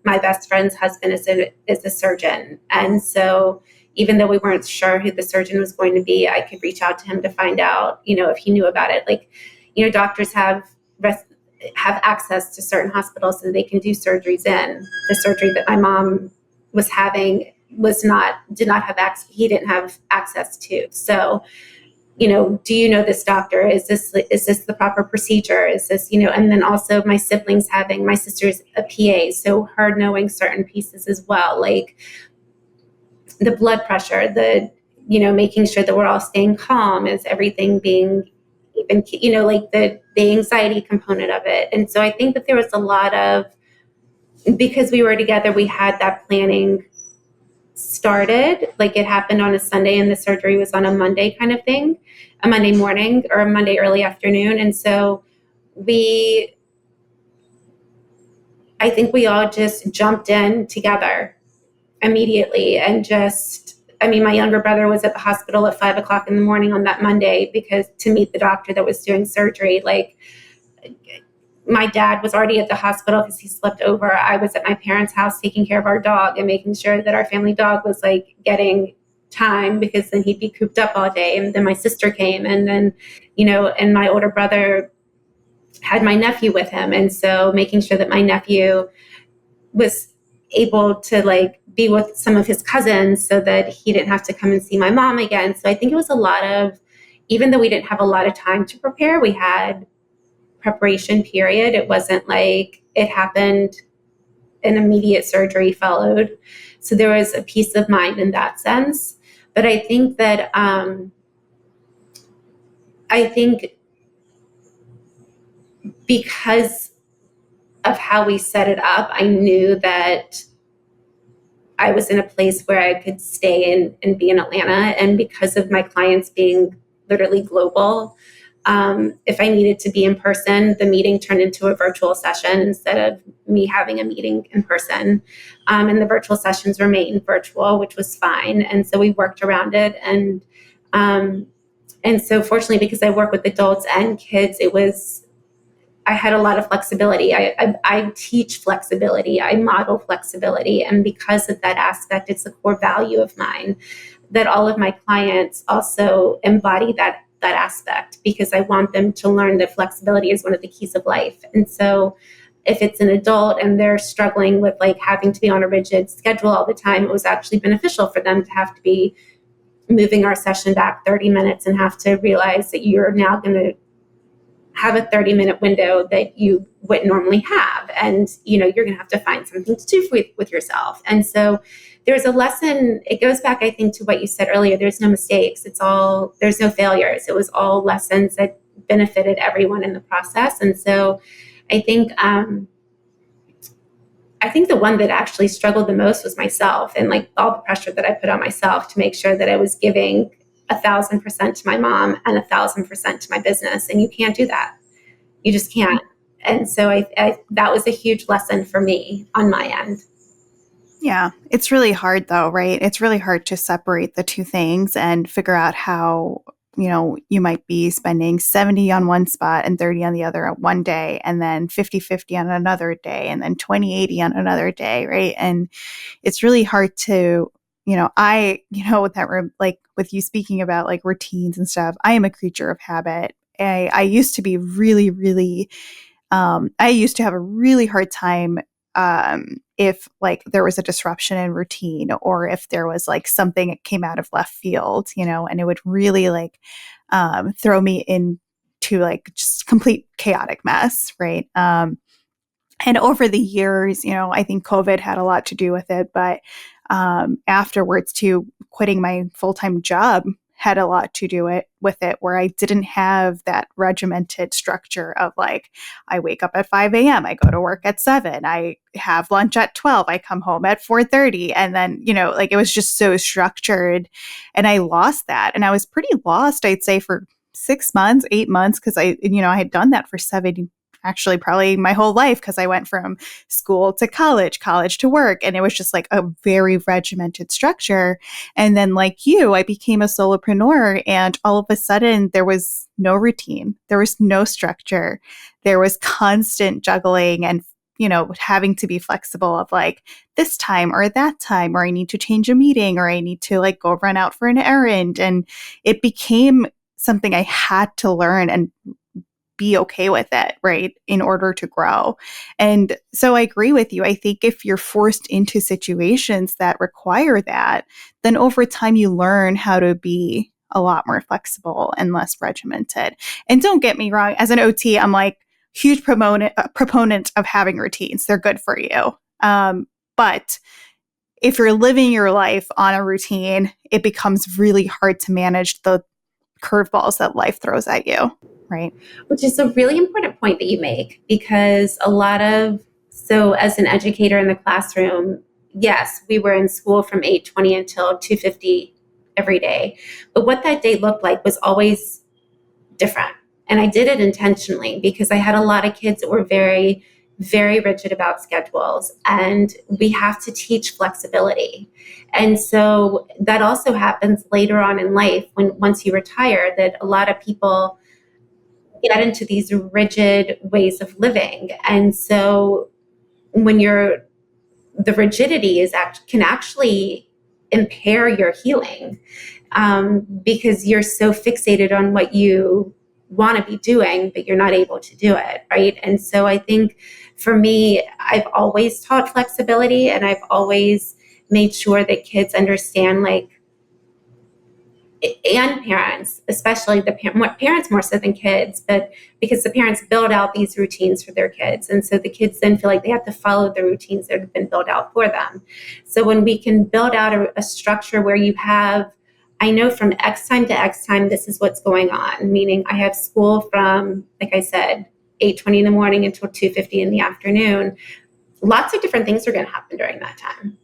S2: My best friend's husband is a surgeon. And so even though we weren't sure who the surgeon was going to be, I could reach out to him to find out, if he knew about it. Like, doctors have access to certain hospitals so they can do surgeries in. The surgery that my mom was having did not have access, he didn't have access to. So, do you know this doctor? Is this the proper procedure? Is this, and then also my siblings my sister's a PA, so her knowing certain pieces as well, like the blood pressure, making sure that we're all staying calm, is everything being even, like the anxiety component of it. And so I think that there was a lot of, because we were together, we had that planning started. Like it happened on a Sunday and the surgery was on a Monday kind of thing, a Monday morning or a Monday early afternoon. And so I think we all just jumped in together immediately and my younger brother was at the hospital at 5 o'clock in the morning on that Monday because to meet the doctor that was doing surgery. Like my dad was already at the hospital because he slept over. I was at my parents' house taking care of our dog and making sure that our family dog was like getting time because then he'd be cooped up all day. And then my sister came and then, and my older brother had my nephew with him. And so making sure that my nephew was able to like be with some of his cousins so that he didn't have to come and see my mom again. So I think it was a lot of, even though we didn't have a lot of time to prepare, we had preparation period. It wasn't like it happened, an immediate surgery followed. So there was a peace of mind in that sense. But I think that, because of how we set it up, I knew that I was in a place where I could stay in and be in Atlanta. And because of my clients being literally global, if I needed to be in person, the meeting turned into a virtual session instead of me having a meeting in person. And the virtual sessions remained virtual, which was fine. And so we worked around it. And so fortunately, because I work with adults and kids, I had a lot of flexibility. I teach flexibility. I model flexibility. And because of that aspect, it's a core value of mine that all of my clients also embody that aspect, because I want them to learn that flexibility is one of the keys of life. And so if it's an adult and they're struggling with like having to be on a rigid schedule all the time, it was actually beneficial for them to have to be moving our session back 30 minutes and have to realize that you're now going to have a 30-minute window that you wouldn't normally have. And, you're going to have to find something to do with yourself. And so there's a lesson. It goes back, I think, to what you said earlier. There's no mistakes. There's no failures. It was all lessons that benefited everyone in the process. And so I think the one that actually struggled the most was myself, and like all the pressure that I put on myself to make sure that I was giving 1,000% to my mom and 1,000% to my business. And you can't do that. You just can't. And so that was a huge lesson for me on my end.
S1: Yeah, it's really hard though, right? It's really hard to separate the two things and figure out how, you might be spending 70 on one spot and 30 on the other on one day, and then 50-50 on another day, and then 20-80 on another day, right? And it's really hard to, with that, like with you speaking about like routines and stuff, I am a creature of habit. I used to be really, really, I used to have a really hard time if like there was a disruption in routine, or if there was like something that came out of left field, and it would really like throw me into like just complete chaotic mess, right? And over the years, I think COVID had a lot to do with it, but afterwards too, quitting my full-time job had a lot to do with it, where I didn't have that regimented structure of like, I wake up at 5 a.m., I go to work at 7, I have lunch at 12, I come home at 4:30. And then, like it was just so structured, and I lost that. And I was pretty lost, I'd say, for 6 months, 8 months, because I had done that for actually probably my whole life, because I went from school to college to work. And it was just like a very regimented structure. And then like you, I became a solopreneur, and all of a sudden there was no routine. There was no structure. There was constant juggling and, having to be flexible of like this time or that time, or I need to change a meeting, or I need to like go run out for an errand. And it became something I had to learn and be okay with it, right, in order to grow. And so I agree with you. I think if you're forced into situations that require that, then over time you learn how to be a lot more flexible and less regimented. And don't get me wrong, as an OT, I'm like huge proponent of having routines. They're good for you. But if you're living your life on a routine, it becomes really hard to manage the curveballs that life throws at you. Right.
S2: Which is a really important point that you make, because so as an educator in the classroom, yes, we were in school from 8:20 until 2:50 every day. But what that day looked like was always different. And I did it intentionally because I had a lot of kids that were very, very rigid about schedules, and we have to teach flexibility. And so that also happens later on in life once you retire, that a lot of people get into these rigid ways of living. And so when the rigidity can actually impair your healing, because you're so fixated on what you want to be doing, but you're not able to do it, right? And so I think for me, I've always taught flexibility, and I've always made sure that kids understand, like, and parents, especially parents more so than kids, but because the parents build out these routines for their kids. And so the kids then feel like they have to follow the routines that have been built out for them. So when we can build out a structure where you have, I know from X time to X time, this is what's going on, meaning I have school from, like I said, 8:20 in the morning until 2:50 in the afternoon. Lots of different things are going to happen during that time,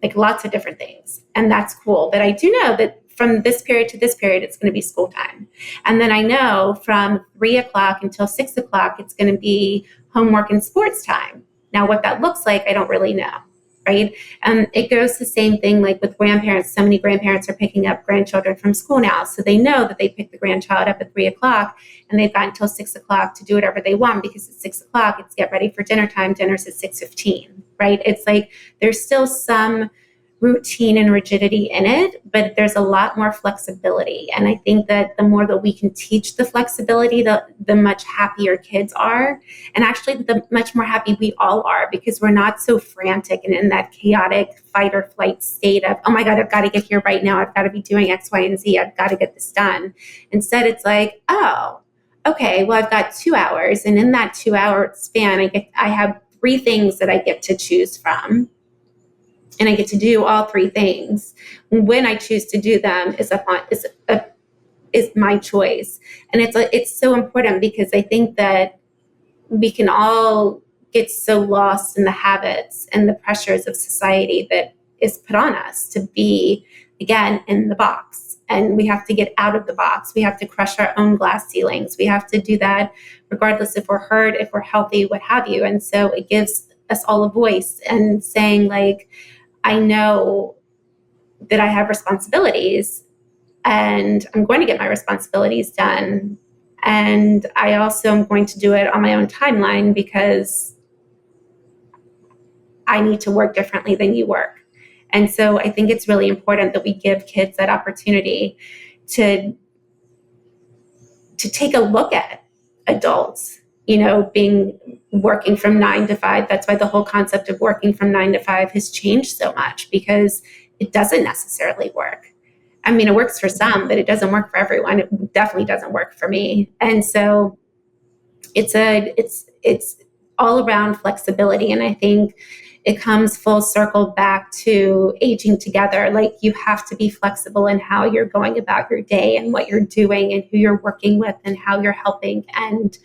S2: like lots of different things. And that's cool. But I do know that from this period to this period, it's going to be school time. And then I know from 3:00 until 6:00, it's going to be homework and sports time. Now, what that looks like, I don't really know, right? And it goes the same thing like with grandparents. So many grandparents are picking up grandchildren from school now. So they know that they pick the grandchild up at 3:00, and they've got until 6:00 to do whatever they want, because at 6:00, it's get ready for dinner time. Dinner's at 6:15, right? It's like there's still some routine and rigidity in it, but there's a lot more flexibility. And I think that the more that we can teach the flexibility, the much happier kids are. And actually, the much more happy we all are, because we're not so frantic and in that chaotic fight or flight state of, oh my God, I've got to get here right now. I've got to be doing X, Y, and Z. I've got to get this done. Instead, it's like, oh, okay, well, I've got 2 hours. And in that 2-hour span, I have 3 things that I get to choose from. And I get to do all 3 things. When I choose to do them is my choice. And it's so important, because I think that we can all get so lost in the habits and the pressures of society that is put on us to be, again, in the box. And we have to get out of the box. We have to crush our own glass ceilings. We have to do that regardless if we're hurt, if we're healthy, what have you. And so it gives us all a voice, and saying, like, I know that I have responsibilities, and I'm going to get my responsibilities done. And I also am going to do it on my own timeline, because I need to work differently than you work. And so I think it's really important that we give kids that opportunity to take a look at adults, working from 9 to 5. That's why the whole concept of working from 9 to 5 has changed so much, because it doesn't necessarily work. I mean, it works for some, but it doesn't work for everyone. It definitely doesn't work for me. And so it's all around flexibility. And I think it comes full circle back to aging together. Like, you have to be flexible in how you're going about your day and what you're doing and who you're working with and how you're helping. And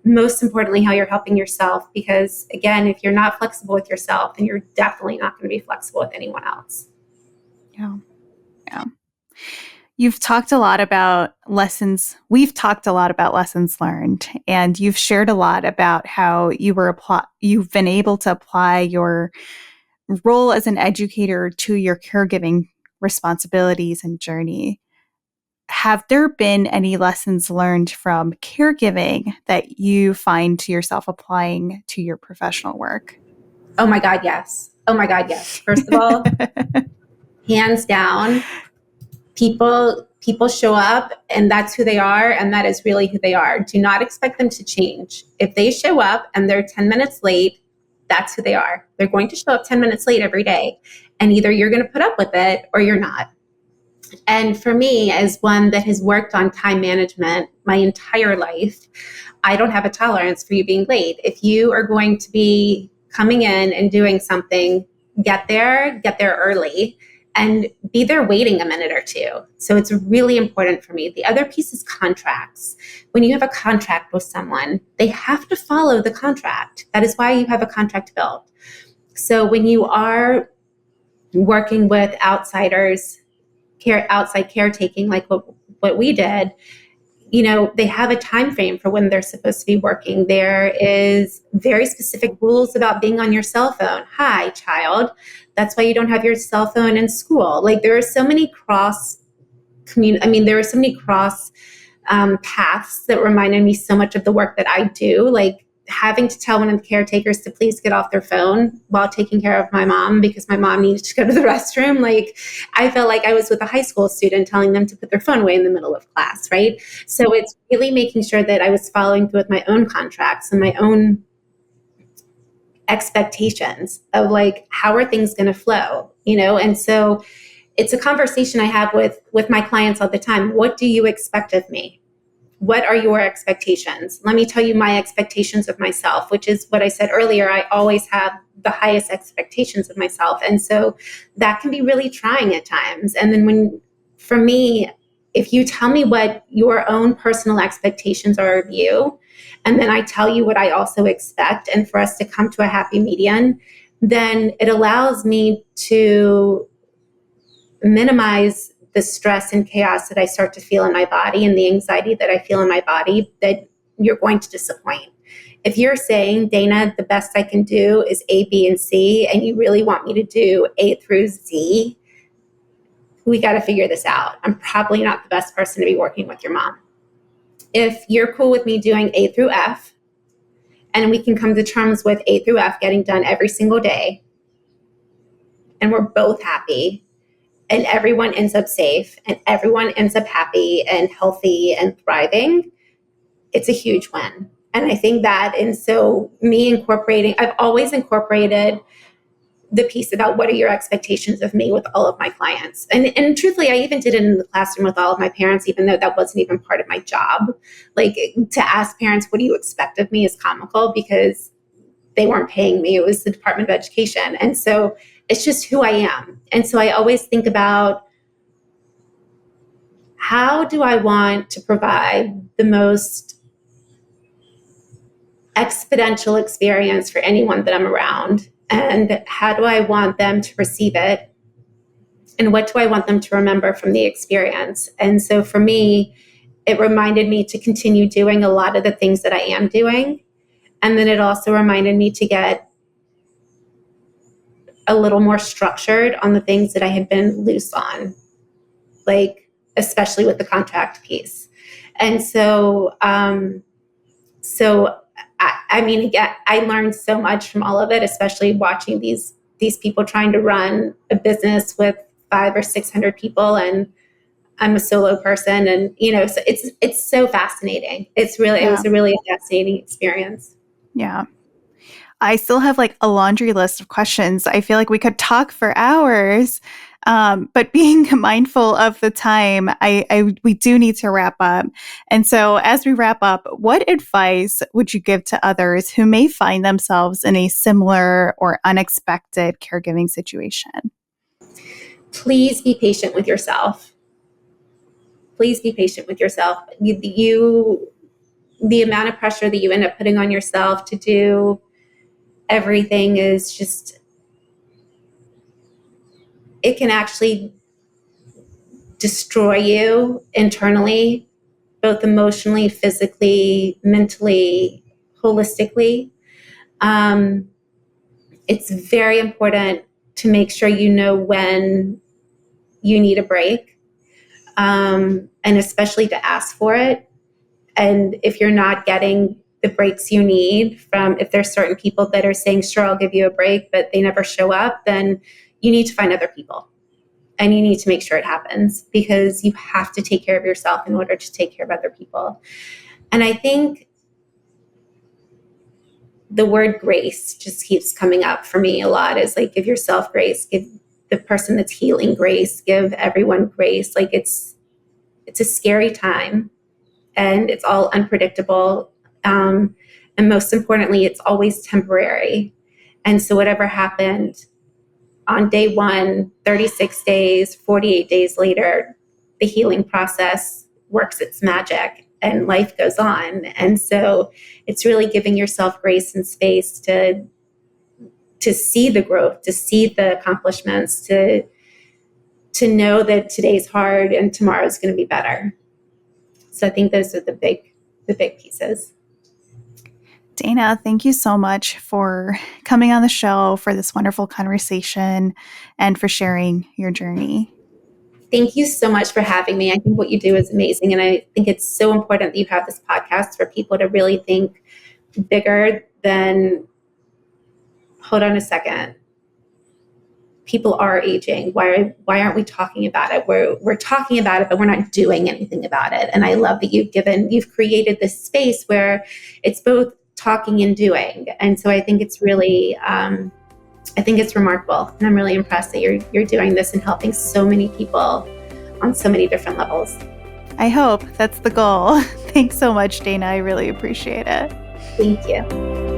S2: most importantly, how you're helping yourself. Because again, if you're not flexible with yourself, then you're definitely not going to be flexible with anyone else.
S1: Yeah. Yeah. You've talked a lot about lessons. We've talked a lot about lessons learned, and you've shared a lot about how you've been able to apply your role as an educator to your caregiving responsibilities and journey. Have there been any lessons learned from caregiving that you find yourself applying to your professional work?
S2: Oh my God, yes. Oh my God, yes. First of all, hands down, people show up and that's who they are, and that is really who they are. Do not expect them to change. If they show up and they're 10 minutes late, that's who they are. They're going to show up 10 minutes late every day, and either you're going to put up with it or you're not. And for me, as one that has worked on time management my entire life, I don't have a tolerance for you being late. If you are going to be coming in and doing something, get there early, and be there waiting a minute or two. So it's really important for me. The other piece is contracts. When you have a contract with someone, they have to follow the contract. That is why you have a contract built. So when you are working with outsiders, outside caretaking, like what we did, they have a time frame for when they're supposed to be working. There is very specific rules about being on your cell phone. Hi, child. That's why you don't have your cell phone in school. Like, there are so many there are so many cross paths that reminded me so much of the work that I do. Like, having to tell one of the caretakers to please get off their phone while taking care of my mom because my mom needed to go to the restroom. Like, I felt like I was with a high school student telling them to put their phone away in the middle of class, right? So it's really making sure that I was following through with my own contracts and my own expectations of, like, how are things going to flow, And so it's a conversation I have with my clients all the time. What do you expect of me? What are your expectations? Let me tell you my expectations of myself, which is what I said earlier. I always have the highest expectations of myself. And so that can be really trying at times. And then for me, if you tell me what your own personal expectations are of you, and then I tell you what I also expect, and for us to come to a happy median, then it allows me to minimize the stress and chaos that I start to feel in my body and the anxiety that I feel in my body that you're going to disappoint. If you're saying, Dana, the best I can do is A, B, and C, and you really want me to do A through Z, we got to figure this out. I'm probably not the best person to be working with your mom. If you're cool with me doing A through F, and we can come to terms with A through F getting done every single day, and we're both happy, and everyone ends up safe and everyone ends up happy and healthy and thriving, it's a huge win. And I think that, and so I've always incorporated the piece about what are your expectations of me with all of my clients. And truthfully, I even did it in the classroom with all of my parents, even though that wasn't even part of my job. Like, to ask parents, what do you expect of me, is comical because they weren't paying me. It was the Department of Education. And so it's just who I am. And so I always think about, how do I want to provide the most exponential experience for anyone that I'm around? And how do I want them to receive it? And what do I want them to remember from the experience? And so for me, it reminded me to continue doing a lot of the things that I am doing. And then it also reminded me to get a little more structured on the things that I had been loose on, like, especially with the contract piece. And so, again, I learned so much from all of it, especially watching these people trying to run a business with 500 or 600 people, and I'm a solo person, and so it's so fascinating. It was a really fascinating experience.
S1: Yeah. I still have like a laundry list of questions. I feel like we could talk for hours. But being mindful of the time, we do need to wrap up. And so, as we wrap up, what advice would you give to others who may find themselves in a similar or unexpected caregiving situation?
S2: Please be patient with yourself. Please be patient with yourself. The amount of pressure that you end up putting on yourself to do everything is just, it can actually destroy you internally, both emotionally, physically, mentally, holistically. It's very important to make sure you know when you need a break, and especially to ask for it. And if you're not getting the breaks you need from, if there's certain people that are saying, sure, I'll give you a break, but they never show up, then you need to find other people. And you need to make sure it happens, because you have to take care of yourself in order to take care of other people. And I think the word grace just keeps coming up for me a lot. Is like, give yourself grace, give the person that's healing grace, give everyone grace. Like, it's a scary time, and it's all unpredictable. And most importantly, it's always temporary. And so whatever happened on day 1, 36 days, 48 days later, the healing process works its magic and life goes on. And so it's really giving yourself grace and space to see the growth, to see the accomplishments, to know that today's hard and tomorrow's going to be better. So I think those are the big pieces.
S1: Dana, thank you so much for coming on the show, for this wonderful conversation, and for sharing your journey.
S2: Thank you so much for having me. I think what you do is amazing. And I think it's so important that you have this podcast for people to really think bigger than, hold on a second, people are aging. Why aren't we talking about it? We're talking about it, but we're not doing anything about it. And I love that you've created this space where it's both talking and doing. And so I think it's really, I think it's remarkable. And I'm really impressed that you're doing this and helping so many people on so many different levels.
S1: I hope that's the goal. Thanks so much, Dana. I really appreciate it.
S2: Thank you.